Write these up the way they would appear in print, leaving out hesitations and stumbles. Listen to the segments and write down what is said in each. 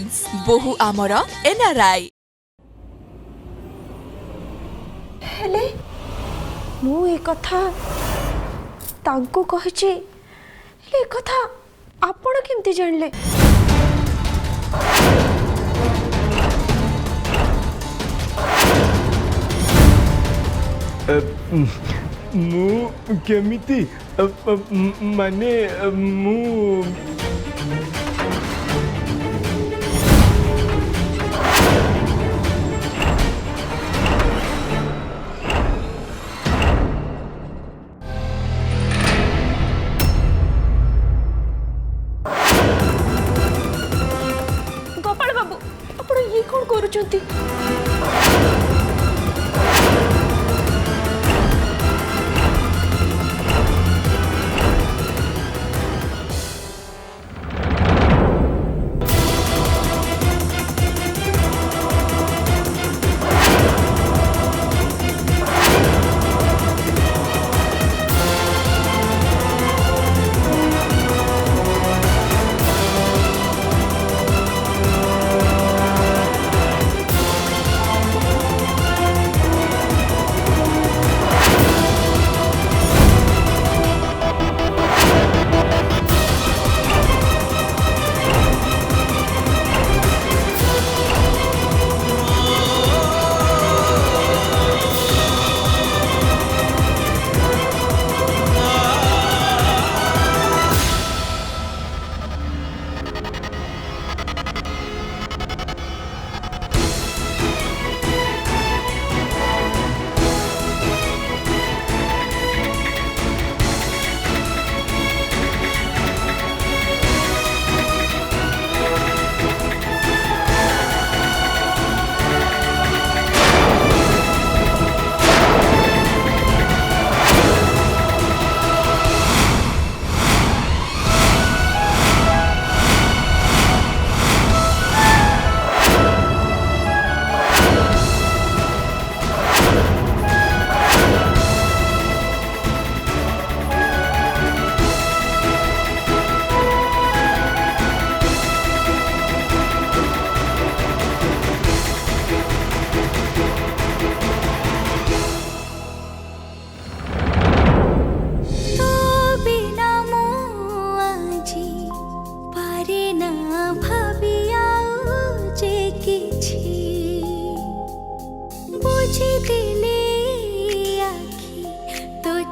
Presence बोहू आमर NRI हेले मु ए कथा तांको कहिछि ए कथा आपण केमती जानले मु केमिति माने मु गोपाल बाबू आपण ये कोन करूचंती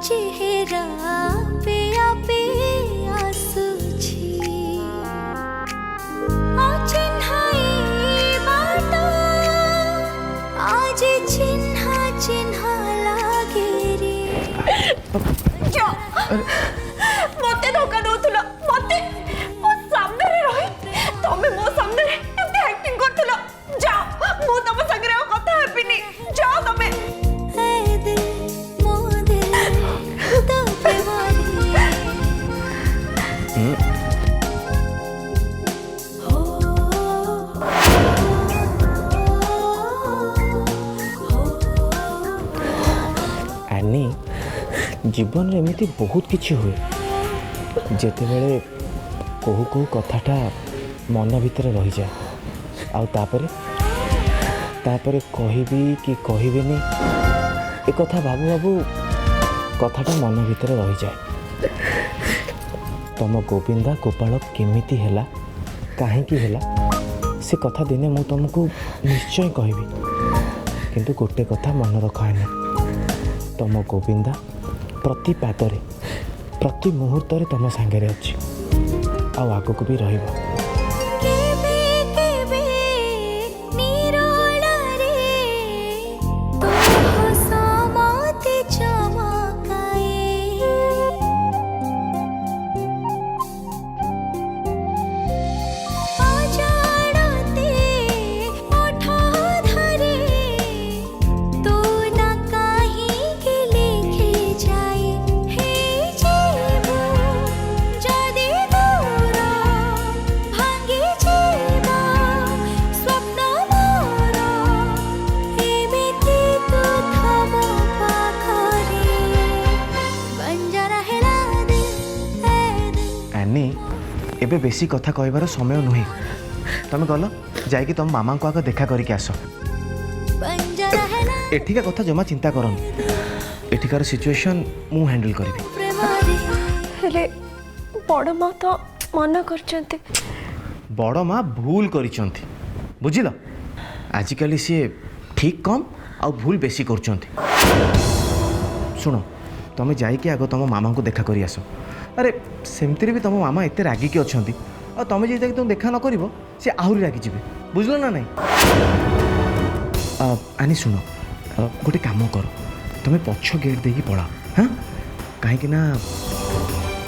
चेहरा पे आपे आसुछि चिन्हाई बाटा आज चिन्हा चिन्हा लागे रे जो मते धोखा दउथुला मते मो सामने रे रही तमे मो सामने रे एते एक्टिंग करथुला जाओ मो तम संगे कथा हेबिनी जाओ तमे आनी जीवन रे एमती बहुत किछि हुए जेते बेले कहू कहू कथाटा मन भितर रही जाए आउ तापरे कहबी कि कहबेनी ए कथा भाबू भाबू कथाटा मन भितर रही जाए तम गोविंदा गोपाल केमिति हैला काहेकि हैला से कथा दिने मु तुमको निश्चय कहबी किंतु गोटे कथा मन रखाएना तम गोविंदा प्रति पादरे प्रति मुहूर्त तम सांगे अच्छी आउ आगक भी रहिबो एबे बेसी कथा कहबार समय नुहे तुम गल जाइए तुम मामा को आगे देखा करके आस बंजारा है ना एठिका कथा जमा चिंता करन एठिकार सिचुएशन मु हैंडल करबी प्रेमारी हेले बड़ माँ तो मना करछन्ते बड़ माँ भूल करिसंती बुझिल आजिकल सी ठीक कम आ भूल बेसी करछंती सुनो तुम जाइए आग तुम मामा को देखा करी आस अरे सेमती भी तुम मामा एत रागिकी अच्छा और तुम जो तुम देखा न कर सी आहरी रागी जी बुझल ना नहीं आनी सुन गोटे काम कर तुम पछ गेट देकी पड़ा हाँ कहीं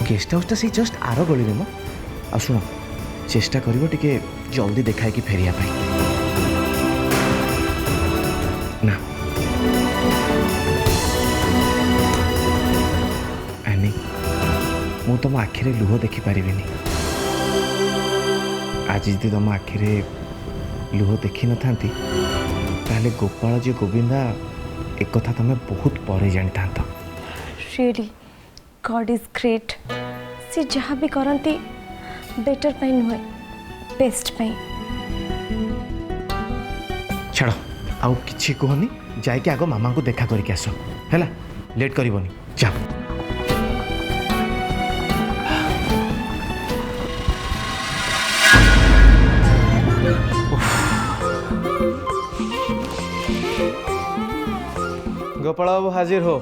गेस्ट हाउसटा से जस्ट आर गली में आ शुण चेष्टा कर जल्दी देखा कि फेरिया ना आनी मु तुम आखिरे लुह देखिपारि आज जदि तुम आखिरे लुह देखी न था ताले गोपाल जी गोविंदा एक कथा तुम बहुत पर जानी था रियली गॉड इज ग्रेट से जहाँ भी करती बेटर पाई नुहे बेस्ट पाई छाड़ आउ किछि कहनी जाइके आग मामा को देखा करके आस है लेट करबनी जाओ गोपाल बाबू हाजिर हो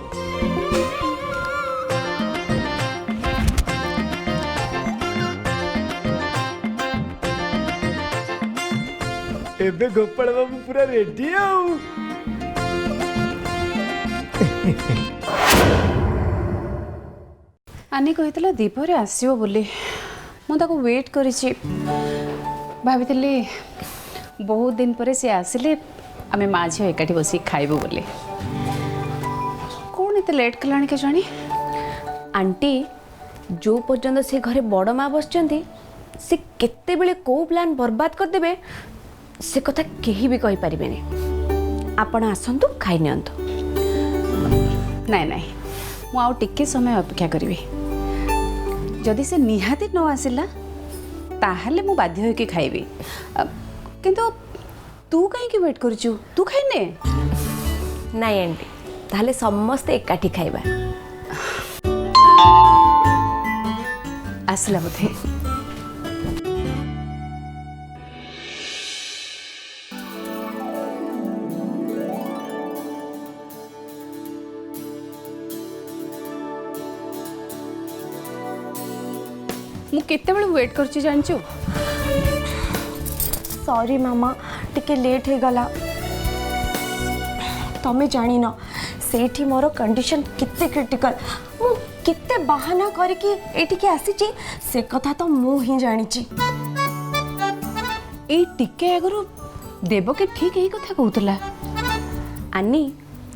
एबे गोपाल बाबू पूरा रेडी आउ आनी कही दीपर आसो बोली मुझे वेट करी भाभी बहुत दिन पर सी आसिले आम माँ झी एकाठी बस खाइबू बोली कौन एत लेट कला के जानी आंटी जो पर्यंत से घरे बड़ माँ बसचंती से केते बेले को प्लान बर्बाद करदेबे से कथा केही भी कहि परिबेनी आपण आसंतु खाइ नियंतु नाई नाई मु आउ टिके समय अपेक्षा करी जदि से निहाती न आसिला ताहले मु बाध्य होके खाइबी किंतु तू कहीं वेट करूचु तू खाइने नाई आंटी ताहले समस्त एकाठी खाइबा आसला बोधे मु केते बेले वेट करछि जानछु सॉरी मामा टिके लेट हो गला तमे जानी न सेठी मोर कंडीशन कितने क्रिटिकल मु कितने बहाना करके एटिके आसीची से कथा तो मु ही जानिची ए टिके आगरो देव के ठीक यही कथा कहूतला आनी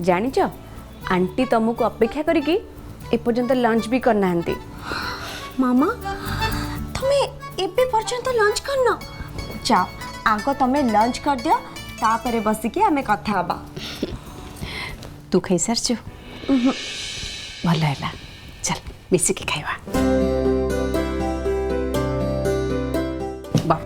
जानिच आंटी तुमको अपेक्षा करके एपर्यंत लंच भी करना मामा तुम्हें एबे पर्यंत लंच करना जाओ आग तमें लंच कर दियो तापरे बसिकी आमे कथा हबा तू खाई सारछु भल है चल मिसिकी खाइबा बा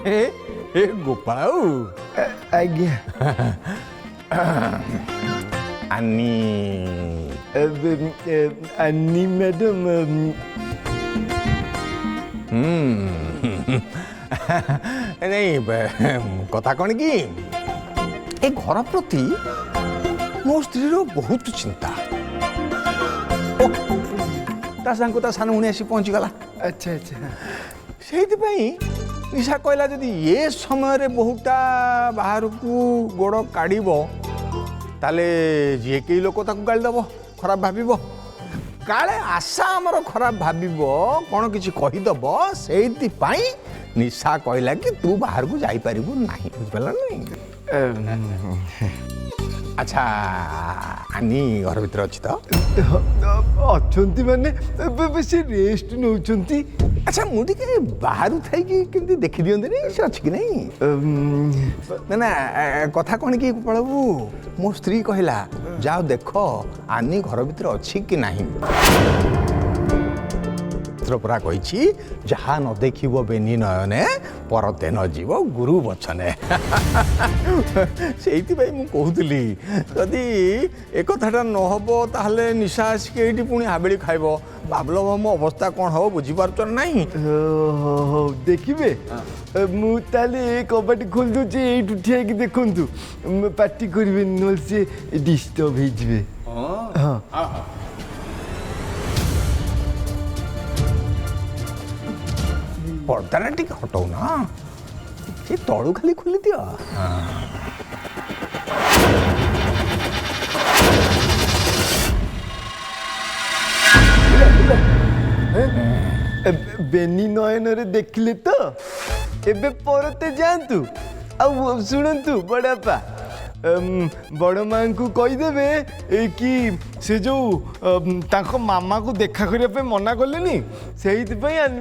ए गोपाल आज्ञा आनी अन्नी मैडम नहीं कथा कौन कि ए घर प्रति मो स्त्री बहुत चिंता ता सान उणी आसी पहुँची गला। अच्छा अच्छा से निशा कहला जदि ये समय बहुटा बाहर को गोड़ काढ़ ताले जी कई लोक गाली दब खराब भाव काले आशा आमर खराब भाव कौन किसी कहीदब से निशा कहला कि तू बाहर को जापर ना बुझिपार नहीं। अच्छा आनी घर भीतर अच्छी तो अच्छा माने से रेस्ट नौचंती। अच्छा मुझे बाहर थी कि देखी दिखते नहीं से अच्छी कि नहीं ना ना कथा कौन कि पड़बू मो स्त्री कहला जाओ देख आनी घर भीतर अच्छी कि नहीं पूरा कही जहाँ न देखिब बेनी नयने परते न जीव गुरु बचने से कहूली जदि एक कथाटा नहब ताहले निशा आसिक ये पुणी हाबेली खाइब बाबल मो अवस्था कौन हम बुझीपार ना देखिए मुझे कबाट खोल दूचे ये ठिया देखु पार्टी करेंगे न से डिस्टर्ब हो पर्दाटा टी हटाऊ ना से तलू खाली खोली दियो। बेनी नयन रे देखले तो एबे परते जातु शुणु बड़ापा बड़ माँ को कहीदेवे कि से जो ताको मामा को देखा करने मना कले से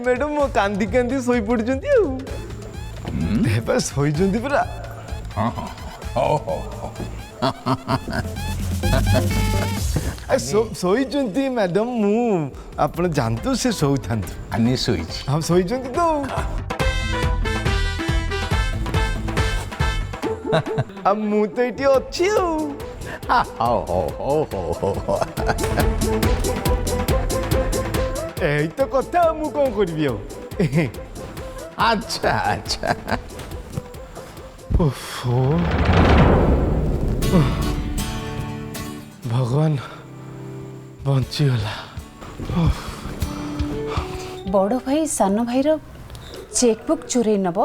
मैडम कांदी कांदी शोई पड़ शोई पूरा शोई मैडम मु आप जानतु से शोई था हाँ शोई तो अब मु तो ये अच्छी यही तो कथा मु कौन करी अच्छा अच्छा भगवान बंचीगला। बड़ भाई सान भाईर चेकबुक चोरे नब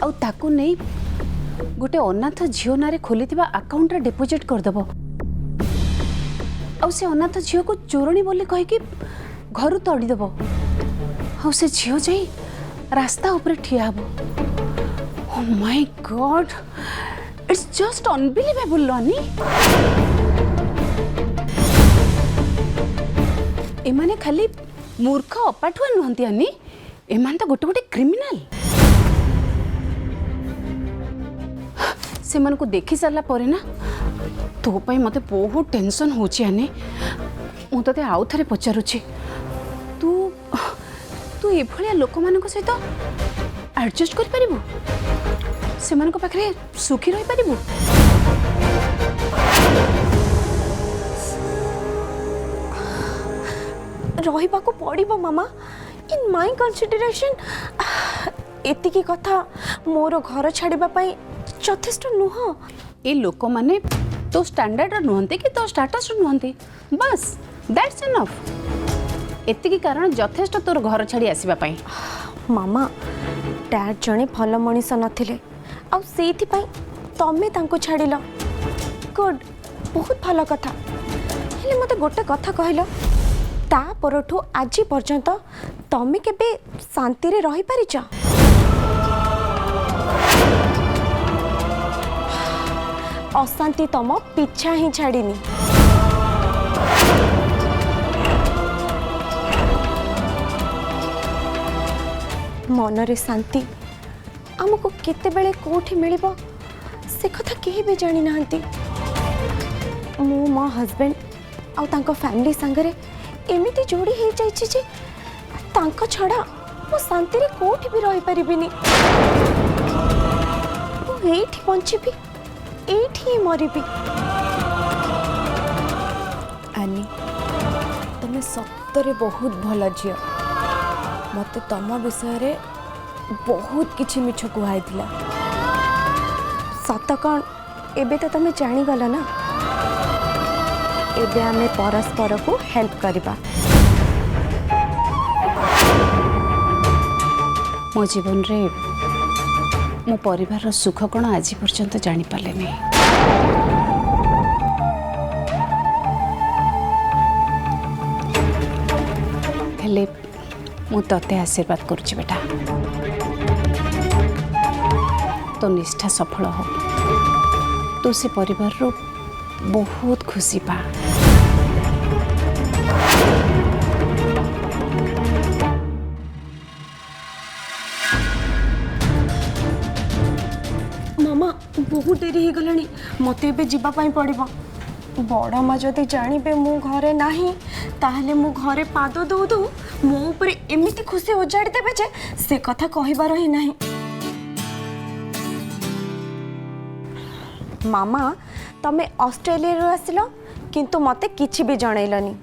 आकु नहीं गोटे अनाथ झील ना खोली आकाउंट डिपोजिट करदेव से अनाथ झील को चोरणी बोली कहीकि घर तड़ीदेव से झील जा रास्ता ऊपर ठिया हे। Oh my God it's just unbelievable लनी। एमाने खाली मूर्ख अपाठुआ नुहंती अनी एमान तो गोटे गोटे क्रिमिनाल। से मन को देखी सारा पर ना तो पाई मते बहुत टेंशन होची आने मु तते आउ थरे पचारुची तू तू ए भलिया लोक मानक सहित एडजस्ट कर परिबु से मन को पाखरे सुखी रही परिबु। रहिबा को पड़िबो मामा इन माय कंसीडरेशन एतिकी कथा मोर घर छाड़िबा पई यथेष्ट नुह। ए लोक माने तो स्टैंडर्ड नुहंती कि तो स्टेटस नुहंती बस दैट्स इनफ एतिकी कारण यथेष्ट तोर घर छाड़ी आसीबा पई। मामा डैड जणे भल मनीष नथिले आ सेथि पई तमे तांको छाड़िल गुड बहुत भल कथा हेले मते गोटे कथा कहलो ता परठू आज पर्यंत तमे केबे शांति रे रही परिच अशांति तम पिछा ही छाड़ीनी। मनरे शांति आमको केते बेले कोठी मिलिबो से कथा केही भी जानी नांती। मो मो हस्बैंड आ तांको फैमिली संगरे एमिति जोड़ी हे जाइछि जे तांको छड़ा मो शांति रे कोठी भी रही परिबिनी। मो एठी बंचिबी एठी मरिबी। आनी तमे सत्तरे बहुत भल झियो मते तम विषय रे बहुत किछि मिछ कुहाइथिला सत कण एबे तो तुम जानीगल ना एबे आमे परस्पर को हेल्प करबा। मो जीवन रे मो परिवार सुख कौन आज पर्यंत जानी पाले नहीं। हेले मु तते आशीर्वाद करुछि बेटा, तो निष्ठा सफल हो, तो से परिवार रो बहुत खुशी पा। मामा बहुत डेरी हो गलानी, मते एबे जीवा पाई पड़िबो। बड़ माँ जदि जानिबे मु घरे नाही ताहले मु घरे पाद दो दो मो ऊपर एमिति खुशी उजाड़ी देबे जे से कथा कहिबार ही नाही। मामा तमे ऑस्ट्रेलिया रो आसिलो किंतु मते किछि भी जणैलनी,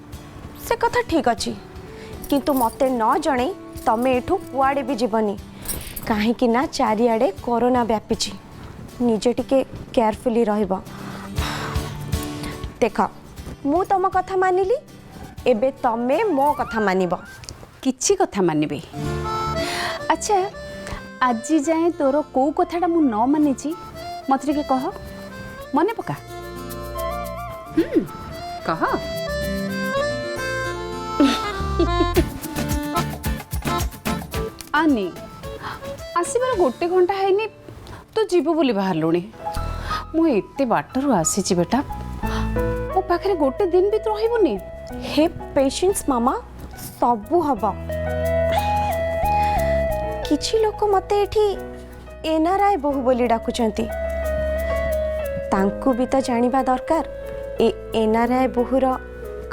से कथा ठीक अछि, किंतु मते न जणै तमे एठू कुआडे भी जीवनी, काहे कि ना चारिआडे कोरोना व्यापीछि। निजे टिके केयरफुली रहइबो। देख मु तम कथा मानिली, एबे तमे मो कथा मानिबो। किछि कथा मानिबे। अच्छा आज जाए तोर को कथाटा मु न मानिछि मत के कह, मने पका। कह। आनी आसबार गोटे घंटा है तो जीव बोली बाहर लुणी। मु एते बाटरू आसी बेटा, मो पाखरे गोटे दिन भी तो रहिबुनी। हे पेशेंस मामा, सबू हबो। किछि लोक मते एठी एनआरआई बहु बोली डाकुचंती, तांकु भी तो जानिबा दरकार ए एनआरआई बहुर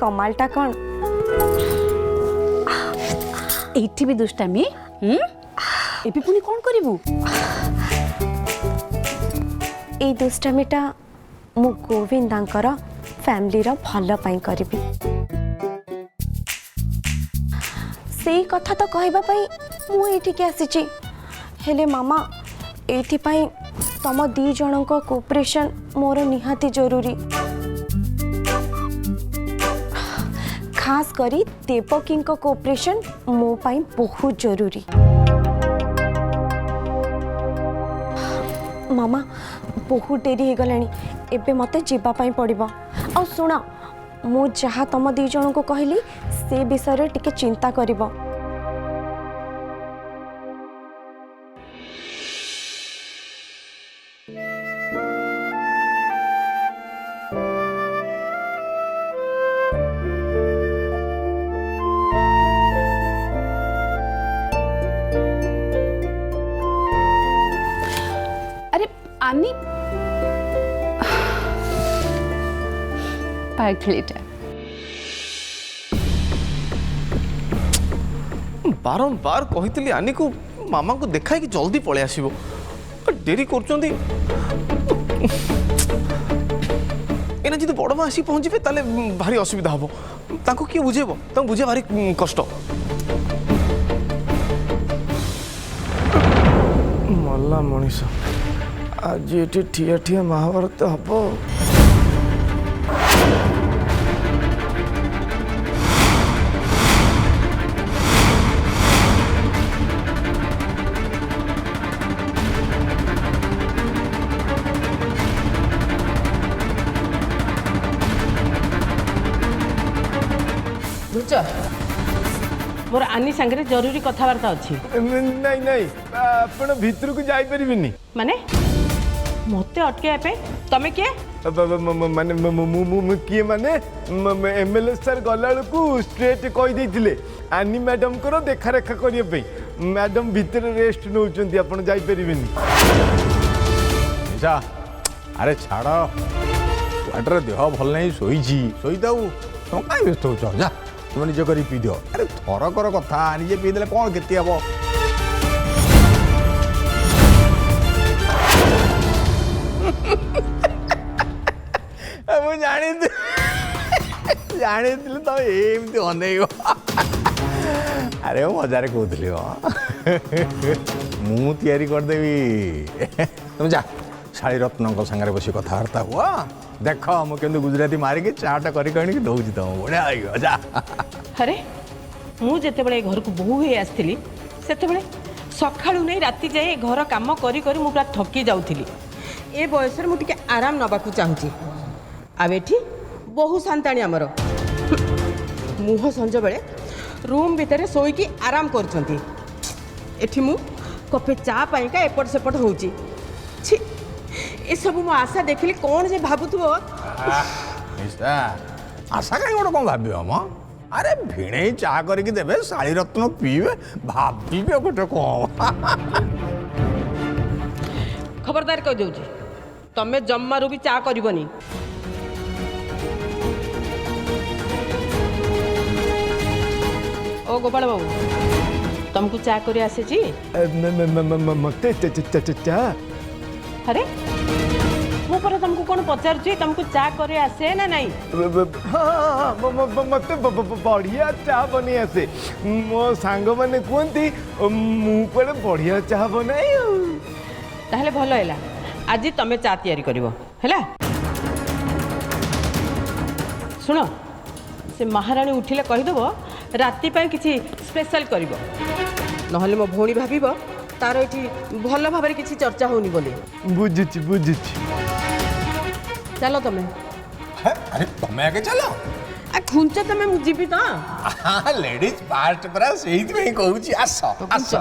कमालटा कौन। एठी भी दुष्टामी एबे पुनी कौन करिवु? ए दुष्टामीटा मु गोविंदांकर फैमिली भल पाई करिबी। से कथा तो कहबा पई मु एठी के आसीची, हेले मामा एठी पई तम दी जनक कोऑपरेशन मोर निहाती जरूरी। खास करी देवकी को कोऑपरेशन मो पाई बहुत जरूरी। मामा बहुत डेरी हो गलानी, एबे मते जीवा पाई पड़िबो। आ सुण, मु जहाँ तम दी जन को कहली से विषय रे टिके चिंता करिबो। अरे आनी पागलिटा बारंबार कही आनी को मामा को देखा कि जल्दी पलि आसो, डेरी कर एना जी बड़ माँ आसी पहुँचे ताले भारी असुविधा हम, ताको किए बुझेब, ताको बुझे भारी कष्ट। मल्ला मनीष आज ये ठिया ठिया महाभारत हम। मोर आनी सांगरे जरूरी कथबार्ता अच्छी। नहीं नहीं आपण भीतर को जाई परिबिनी माने मते अटके पे तमे के माने किए माने एमएलए सर गला को स्ट्रेट कही देथिले आनी मैडम को देखा रेखा करिया पे। मैडम भीतर रेस्ट नउचंती, आपण जाई परिबिनी। जा अरे छाड़, वाटर देह भल नहीं शोईची, शोई दाऊ तुम कहीं व्यस्त हो जा, तुम निज कर पी दियो। अरे थरकर कथा निजे पीदे कौन क्षति हम। जानी तुम एमती अनेक। अरे मजारे कहती मु तैयारी करदेवी, तुम जा शाली रत्न सागर बस कथबार्ता हुआ देख मुझे गुजराती मारिकी चाटा करी दौची तुम बढ़िया जा। अरे मुझे घर को बोहू हो आसती से सका नहीं राति जाए घर कम करी करी मु पूरा थकी जाऊली ए बयस मुझे आराम नवाक चाहूँगी आठी बहु शांताणी आमर मुह संज बेले रूम भितर शोईकी आराम कर कपे चा पाइका एपट सेपट हो सब मो आशा देखिली कौन जे भावुथबो आशा कहीं गोटे कौन भाव म अरे भिणे चा करके देवे शाली रत्न पीवे भावे गोटे कौन खबरदार कह दे तमें जम्मारू भी चा करबनी ओ गोपाल बाबू तुमको चा कर आसे जी मते चा अरे मु पर तुमको कौन पचार तुमको चा करे आसे ना नहीं मते बढ़िया चा बनी आसे मो सांग माने कहती मु पर बढ़िया चा बनाई ताहले भलो हैला आज तमें चा तैयारी करिवो हैला सुनो से महारानी उठिले कहीदेव राति पाई किसी स्पेशल करिवो नहले मो भौणी भाबिबो तार एठी भल भाव किसी चर्चा होनी बोली बुझुची बुझुची चलो तमें अरे तुम्हें आगे चलो आ खुंच तमें मु जीबी तो लेडीज फास्ट परा सेही कहूची आस आस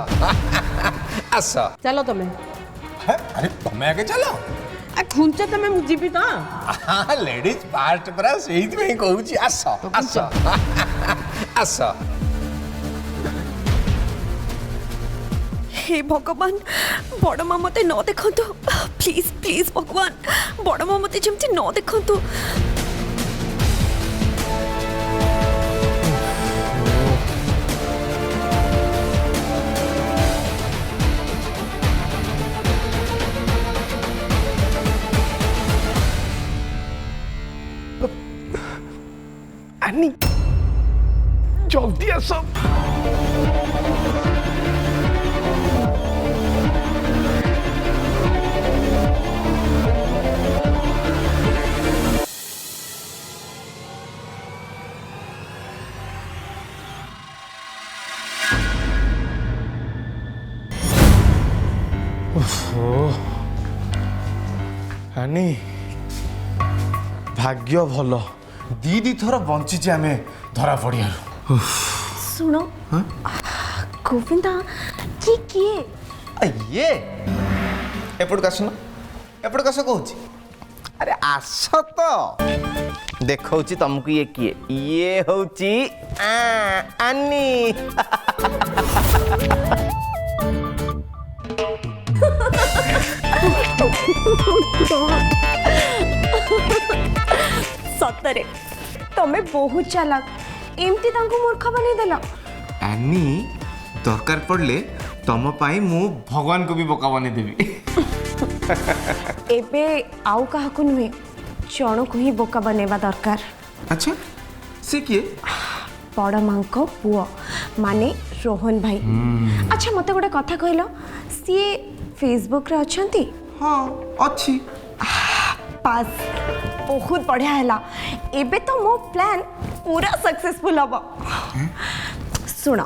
आस चलो तमें अरे तुम्हें आगे चलो आ खुंच तमें मु जीबी तो लेडीज फास्ट परा सेही कहूची आस आस आस हे भगवान बड़ माँ मत न देखु प्लीज प्लीज भगवान बड़ माँ मत जमती न देखु आनी जल्दी आस आनी भाग्य भल दी थर बंची आम धरा पड़िया सुनो गोविंदा किए ये एपट आसन एपट आस कहूँ अरे आस तो देखा तुमको ये किए ये हूँ आनी सतरे तमें बहुत चालाक एमती मूर्ख बनी देल आनी दरकार पड़ले तुम पाई मु भगवान को भी बोका बने देवी एबे आउ कहा नुहे जन को ही बोका बनेबा दरकार। अच्छा से किए बड़ माँ को पुओ माने रोहन भाई। अच्छा मत गोटे कथा कहल सी फेसबुक रे अछंती? हाँ अच्छी पास बहुत बढ़िया हैला एबे तो मो प्लान पूरा सक्सेसफुल हबो। सुनो